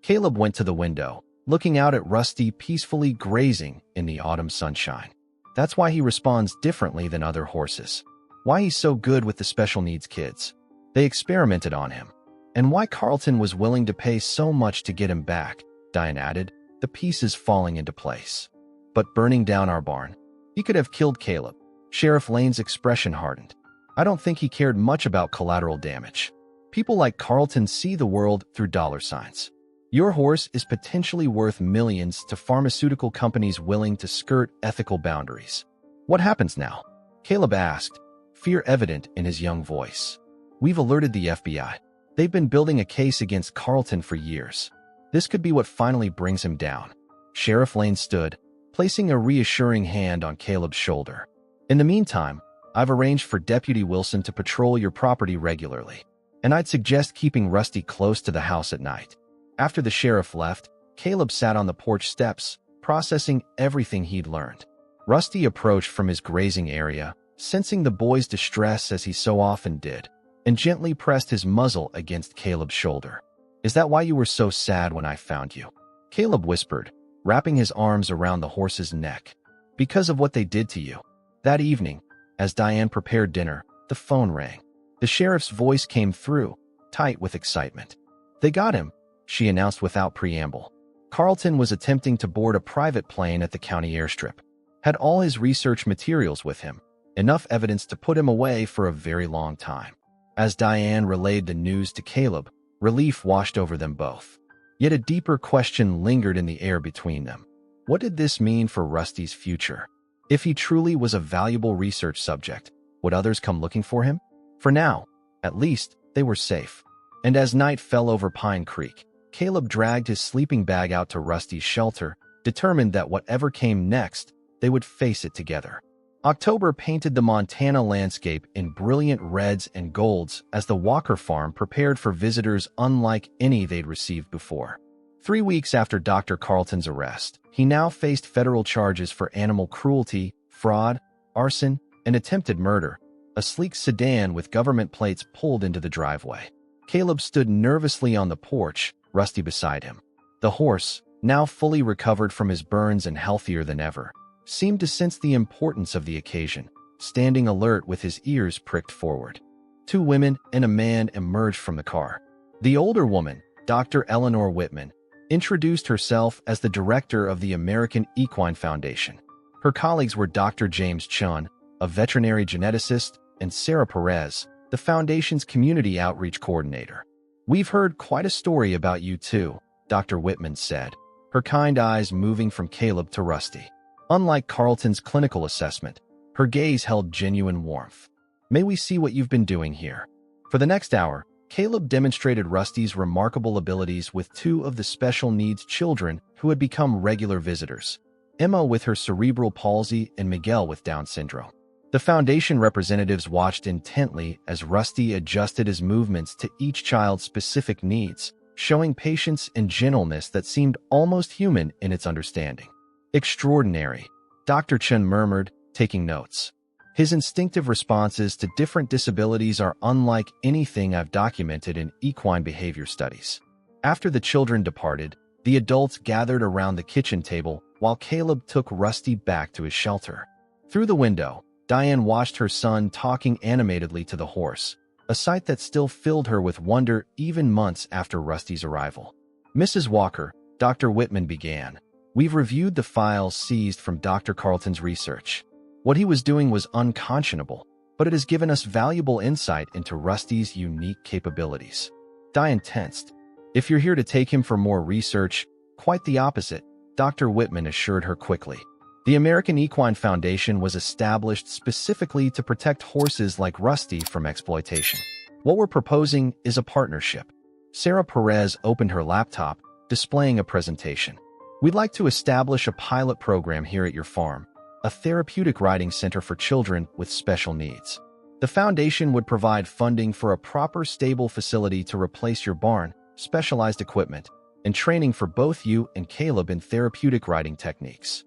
Caleb went to the window, looking out at Rusty peacefully grazing in the autumn sunshine. "That's why he responds differently than other horses. Why he's so good with the special needs kids. They experimented on him. And why Carlton was willing to pay so much to get him back," Diane added, the pieces falling into place. "But burning down our barn? He could have killed Caleb." Sheriff Lane's expression hardened. I don't think he cared much about collateral damage. People like Carlton see the world through dollar signs. Your horse is potentially worth millions to pharmaceutical companies willing to skirt ethical boundaries. What happens now? Caleb asked, fear evident in his young voice. We've alerted the FBI. They've been building a case against Carlton for years. This could be what finally brings him down. Sheriff Lane stood, placing a reassuring hand on Caleb's shoulder. In the meantime, I've arranged for Deputy Wilson to patrol your property regularly, and I'd suggest keeping Rusty close to the house at night. After the sheriff left, Caleb sat on the porch steps, processing everything he'd learned. Rusty approached from his grazing area, sensing the boy's distress as he so often did, and gently pressed his muzzle against Caleb's shoulder. Is that why you were so sad when I found you? Caleb whispered, wrapping his arms around the horse's neck. Because of what they did to you. That evening, as Diane prepared dinner, the phone rang. The sheriff's voice came through, tight with excitement. They got him, she announced without preamble. Carlton was attempting to board a private plane at the county airstrip. Had all his research materials with him, enough evidence to put him away for a very long time. As Diane relayed the news to Caleb, relief washed over them both. Yet a deeper question lingered in the air between them. What did this mean for Rusty's future? If he truly was a valuable research subject, would others come looking for him? For now, at least, they were safe. And as night fell over Pine Creek, Caleb dragged his sleeping bag out to Rusty's shelter, determined that whatever came next, they would face it together. October painted the Montana landscape in brilliant reds and golds as the Walker farm prepared for visitors unlike any they'd received before. 3 weeks after Dr. Carlton's arrest, he now faced federal charges for animal cruelty, fraud, arson, and attempted murder. A sleek sedan with government plates pulled into the driveway. Caleb stood nervously on the porch, Rusty beside him. The horse, now fully recovered from his burns and healthier than ever, seemed to sense the importance of the occasion, standing alert with his ears pricked forward. 2 women and a man emerged from the car. The older woman, Dr. Eleanor Whitman, introduced herself as the director of the American Equine Foundation. Her colleagues were Dr. James Chun, a veterinary geneticist, and Sarah Perez, the foundation's community outreach coordinator. We've heard quite a story about you too, Dr. Whitman said, her kind eyes moving from Caleb to Rusty. Unlike Carlton's clinical assessment, her gaze held genuine warmth. May we see what you've been doing here? For the next hour, Caleb demonstrated Rusty's remarkable abilities with 2 of the special needs children who had become regular visitors, Emma with her cerebral palsy and Miguel with Down syndrome. The foundation representatives watched intently as Rusty adjusted his movements to each child's specific needs, showing patience and gentleness that seemed almost human in its understanding. Extraordinary, Dr. Chun murmured, taking notes. His instinctive responses to different disabilities are unlike anything I've documented in equine behavior studies. After the children departed, the adults gathered around the kitchen table while Caleb took Rusty back to his shelter. Through the window, Diane watched her son talking animatedly to the horse, a sight that still filled her with wonder even months after Rusty's arrival. Mrs. Walker, Dr. Whitman began. We've reviewed the files seized from Dr. Carlton's research. What he was doing was unconscionable, but it has given us valuable insight into Rusty's unique capabilities. Diane tensed. If you're here to take him for more research, quite the opposite, Dr. Whitman assured her quickly. The American Equine Foundation was established specifically to protect horses like Rusty from exploitation. What we're proposing is a partnership. Sarah Perez opened her laptop, displaying a presentation. We'd like to establish a pilot program here at your farm, a therapeutic riding center for children with special needs. The foundation would provide funding for a proper stable facility to replace your barn, specialized equipment, and training for both you and Caleb in therapeutic riding techniques.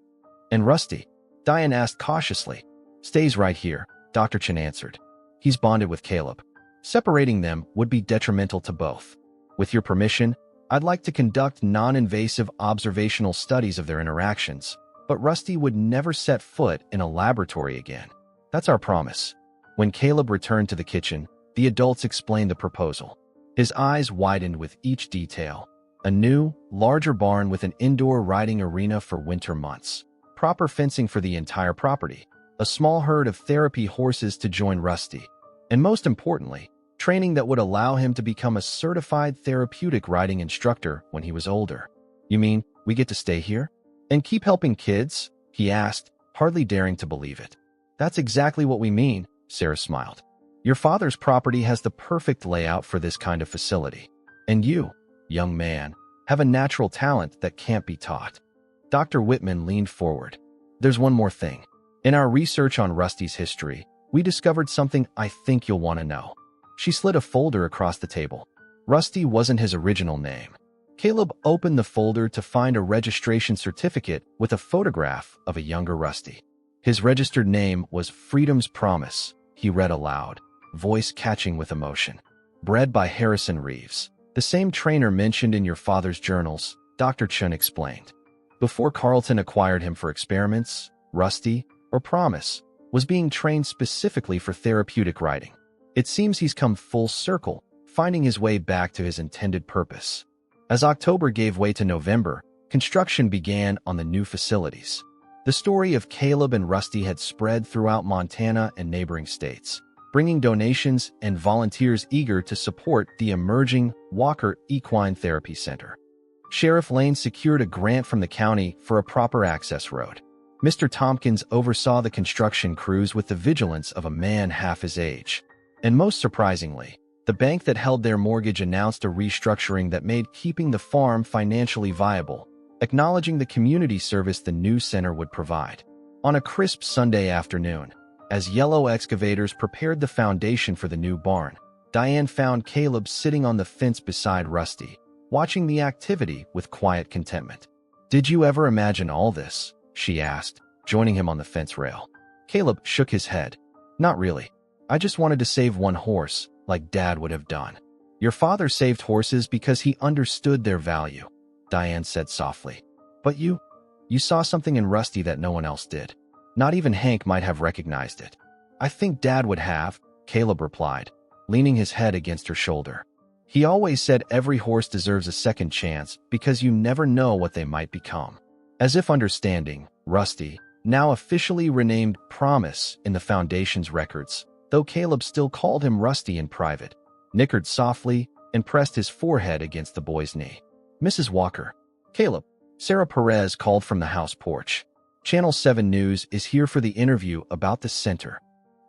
And Rusty? Diane asked cautiously. Stays right here, Dr. Chen answered. He's bonded with Caleb. Separating them would be detrimental to both. With your permission, I'd like to conduct non-invasive observational studies of their interactions, but Rusty would never set foot in a laboratory again. That's our promise. When Caleb returned to the kitchen, the adults explained the proposal. His eyes widened with each detail. A new, larger barn with an indoor riding arena for winter months. Proper fencing for the entire property. A small herd of therapy horses to join Rusty. And most importantly, training that would allow him to become a certified therapeutic riding instructor when he was older. You mean we get to stay here? And keep helping kids? He asked, hardly daring to believe it. That's exactly what we mean, Sarah smiled. Your father's property has the perfect layout for this kind of facility. And you, young man, have a natural talent that can't be taught. Dr. Whitman leaned forward. There's one more thing. In our research on Rusty's history, we discovered something I think you'll want to know. She slid a folder across the table. Rusty wasn't his original name. Caleb opened the folder to find a registration certificate with a photograph of a younger Rusty. His registered name was Freedom's Promise, he read aloud, voice catching with emotion. Bred by Harrison Reeves, the same trainer mentioned in your father's journals, Dr. Chun explained. Before Carlton acquired him for experiments, Rusty, or Promise, was being trained specifically for therapeutic riding. It seems he's come full circle, finding his way back to his intended purpose. As October gave way to November, construction began on the new facilities. The story of Caleb and Rusty had spread throughout Montana and neighboring states, bringing donations and volunteers eager to support the emerging Walker Equine Therapy Center. Sheriff Lane secured a grant from the county for a proper access road. Mr. Tompkins oversaw the construction crews with the vigilance of a man half his age. And most surprisingly, the bank that held their mortgage announced a restructuring that made keeping the farm financially viable, acknowledging the community service the new center would provide. On a crisp Sunday afternoon, as yellow excavators prepared the foundation for the new barn, Diane found Caleb sitting on the fence beside Rusty, watching the activity with quiet contentment. "Did you ever imagine all this?" she asked, joining him on the fence rail. Caleb shook his head. "Not really. I just wanted to save one horse, like Dad would have done." "Your father saved horses because he understood their value," Diane said softly. "But you saw something in Rusty that no one else did. Not even Hank might have recognized it." "I think Dad would have," Caleb replied, leaning his head against her shoulder. "He always said every horse deserves a second chance because you never know what they might become." As if understanding, Rusty, now officially renamed Promise in the Foundation's records, though Caleb still called him Rusty in private, nickered softly and pressed his forehead against the boy's knee. "Mrs. Walker." "Caleb," Sarah Perez called from the house porch. "Channel 7 News is here for the interview about the center."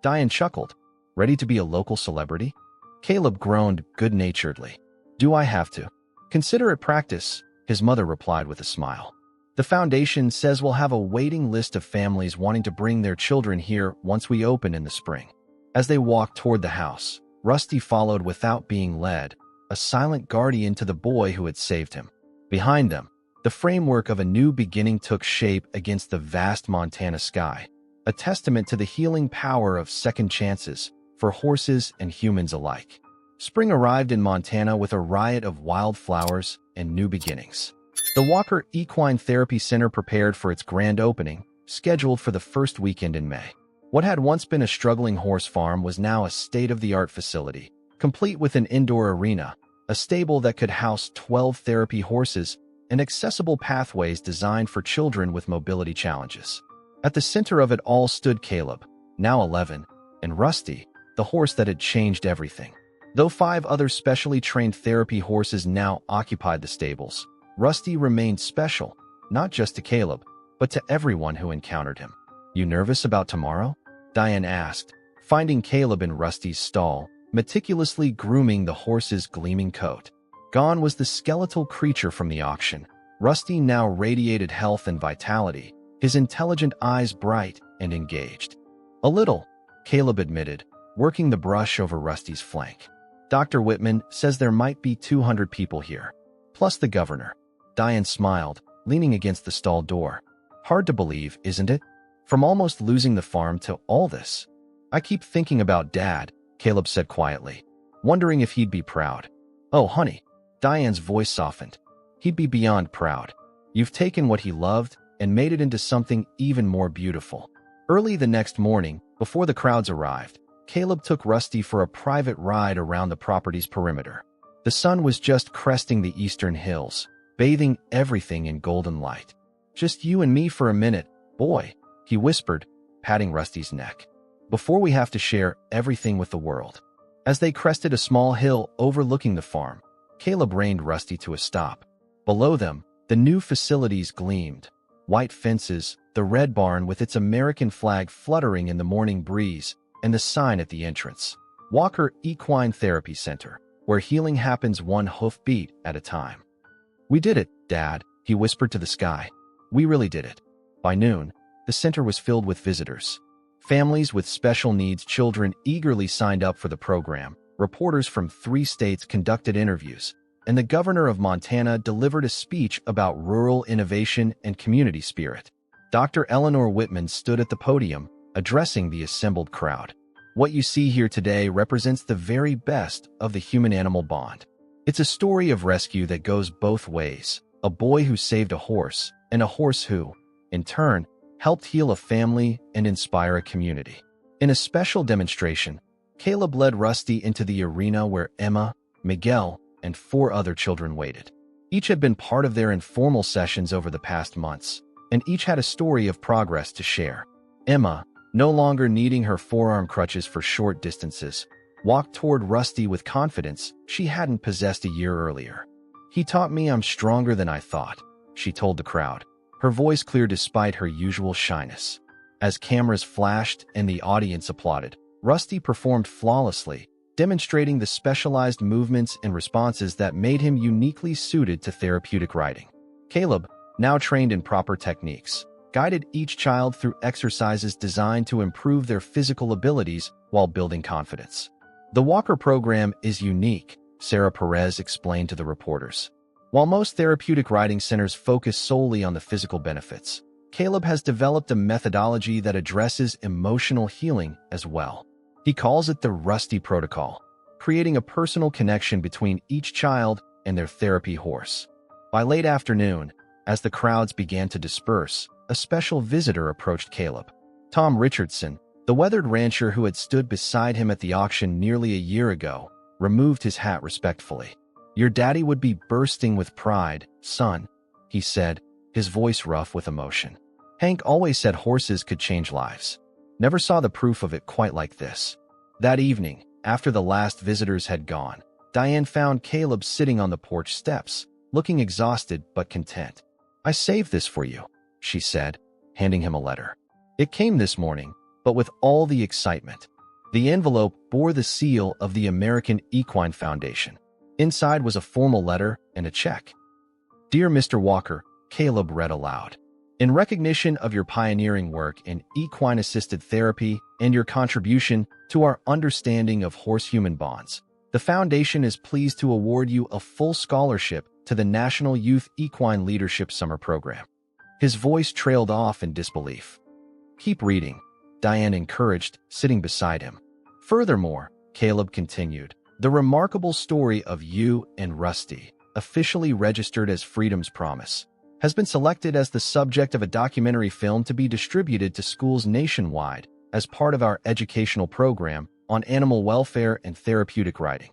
Diane chuckled. "Ready to be a local celebrity?" Caleb groaned good-naturedly. "Do I have to?" "Consider it practice," his mother replied with a smile. "The foundation says we'll have a waiting list of families wanting to bring their children here once we open in the spring." As they walked toward the house, Rusty followed without being led, a silent guardian to the boy who had saved him. Behind them, the framework of a new beginning took shape against the vast Montana sky, a testament to the healing power of second chances for horses and humans alike. Spring arrived in Montana with a riot of wildflowers and new beginnings. The Walker Equine Therapy Center prepared for its grand opening, scheduled for the first weekend in May. What had once been a struggling horse farm was now a state-of-the-art facility, complete with an indoor arena, a stable that could house 12 therapy horses, and accessible pathways designed for children with mobility challenges. At the center of it all stood Caleb, now 11, and Rusty, the horse that had changed everything. Though 5 other specially trained therapy horses now occupied the stables, Rusty remained special, not just to Caleb, but to everyone who encountered him. "You nervous about tomorrow?" Diane asked, finding Caleb in Rusty's stall, meticulously grooming the horse's gleaming coat. Gone was the skeletal creature from the auction. Rusty now radiated health and vitality, his intelligent eyes bright and engaged. "A little," Caleb admitted, working the brush over Rusty's flank. "Dr. Whitman says there might be 200 people here, plus the governor." Diane smiled, leaning against the stall door. "Hard to believe, isn't it? From almost losing the farm to all this." "I keep thinking about Dad," Caleb said quietly, wondering if he'd be proud. "Oh, honey," Diane's voice softened. "He'd be beyond proud. You've taken what he loved and made it into something even more beautiful." Early the next morning, before the crowds arrived, Caleb took Rusty for a private ride around the property's perimeter. The sun was just cresting the eastern hills, bathing everything in golden light. "Just you and me for a minute, boy," he whispered, patting Rusty's neck. before we have to share everything with the world. As they crested a small hill overlooking the farm, Caleb reined Rusty to a stop. Below them, the new facilities gleamed. White fences, the red barn with its American flag fluttering in the morning breeze, and the sign at the entrance. Walker Equine Therapy Center, where healing happens one hoofbeat at a time. "We did it, Dad," he whispered to the sky. "We really did it." By noon, the center was filled with visitors. Families with special needs children eagerly signed up for the program. Reporters from 3 states conducted interviews, and the governor of Montana delivered a speech about rural innovation and community spirit. Dr. Eleanor Whitman stood at the podium, addressing the assembled crowd. "What you see here today represents the very best of the human-animal bond. It's a story of rescue that goes both ways, a boy who saved a horse, and a horse who, in turn, helped heal a family and inspire a community." In a special demonstration, Caleb led Rusty into the arena where Emma, Miguel, and 4 other children waited. Each had been part of their informal sessions over the past months, and each had a story of progress to share. Emma, no longer needing her forearm crutches for short distances, walked toward Rusty with confidence she hadn't possessed a year earlier. "He taught me I'm stronger than I thought," she told the crowd, her voice clear despite her usual shyness. As cameras flashed and the audience applauded, Rusty performed flawlessly, demonstrating the specialized movements and responses that made him uniquely suited to therapeutic riding. Caleb, now trained in proper techniques, guided each child through exercises designed to improve their physical abilities while building confidence. "The Walker program is unique," Sarah Perez explained to the reporters. "While most therapeutic riding centers focus solely on the physical benefits, Caleb has developed a methodology that addresses emotional healing as well. He calls it the Rusty Protocol, creating a personal connection between each child and their therapy horse." By late afternoon, as the crowds began to disperse, a special visitor approached Caleb. Tom Richardson, the weathered rancher who had stood beside him at the auction nearly a year ago, removed his hat respectfully. "Your daddy would be bursting with pride, son," he said, his voice rough with emotion. "Hank always said horses could change lives. Never saw the proof of it quite like this." That evening, after the last visitors had gone, Diane found Caleb sitting on the porch steps, looking exhausted but content. "I saved this for you," she said, handing him a letter. It came this morning, but with all the excitement. The envelope bore the seal of the American Equine Foundation. Inside was a formal letter and a check. "Dear Mr. Walker," Caleb read aloud. "In recognition of your pioneering work in equine-assisted therapy and your contribution to our understanding of horse-human bonds, the Foundation is pleased to award you a full scholarship to the National Youth Equine Leadership Summer Program." His voice trailed off in disbelief. "Keep reading," Diane encouraged, sitting beside him. "Furthermore," Caleb continued, "the remarkable story of you and Rusty, officially registered as Freedom's Promise, has been selected as the subject of a documentary film to be distributed to schools nationwide as part of our educational program on animal welfare and therapeutic riding.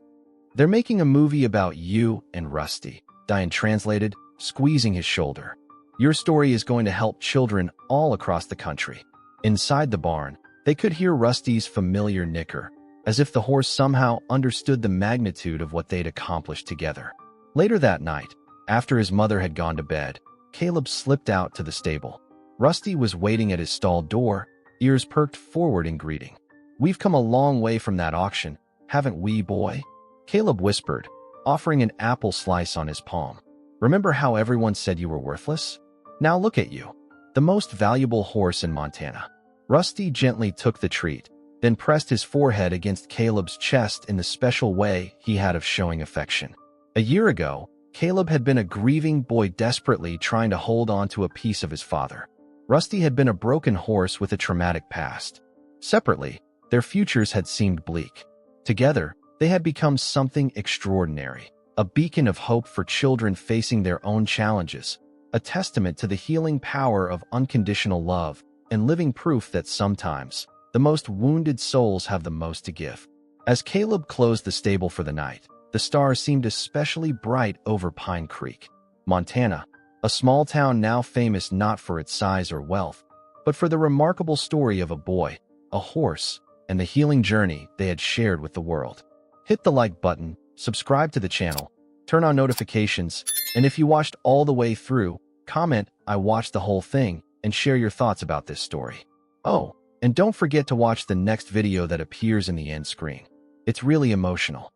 They're making a movie about you and Rusty," Diane translated, squeezing his shoulder. "Your story is going to help children all across the country." Inside the barn, they could hear Rusty's familiar nicker, as if the horse somehow understood the magnitude of what they'd accomplished together. Later that night, after his mother had gone to bed, Caleb slipped out to the stable. Rusty was waiting at his stall door, ears perked forward in greeting. "We've come a long way from that auction, haven't we, boy?" Caleb whispered, offering an apple slice on his palm. "Remember how everyone said you were worthless? Now look at you, the most valuable horse in Montana." Rusty gently took the treat, then pressed his forehead against Caleb's chest in the special way he had of showing affection. A year ago, Caleb had been a grieving boy desperately trying to hold on to a piece of his father. Rusty had been a broken horse with a traumatic past. Separately, their futures had seemed bleak. Together, they had become something extraordinary, a beacon of hope for children facing their own challenges, a testament to the healing power of unconditional love, and living proof that sometimes, the most wounded souls have the most to give. As Caleb closed the stable for the night, the stars seemed especially bright over Pine Creek, Montana, a small town now famous not for its size or wealth, but for the remarkable story of a boy a horse, and the healing journey they had shared with the world. Hit the like button, subscribe to the channel, turn on notifications, and if you watched all the way through, comment, "I watched the whole thing," and share your thoughts about this story. Oh, and don't forget to watch the next video that appears in the end screen. It's really emotional.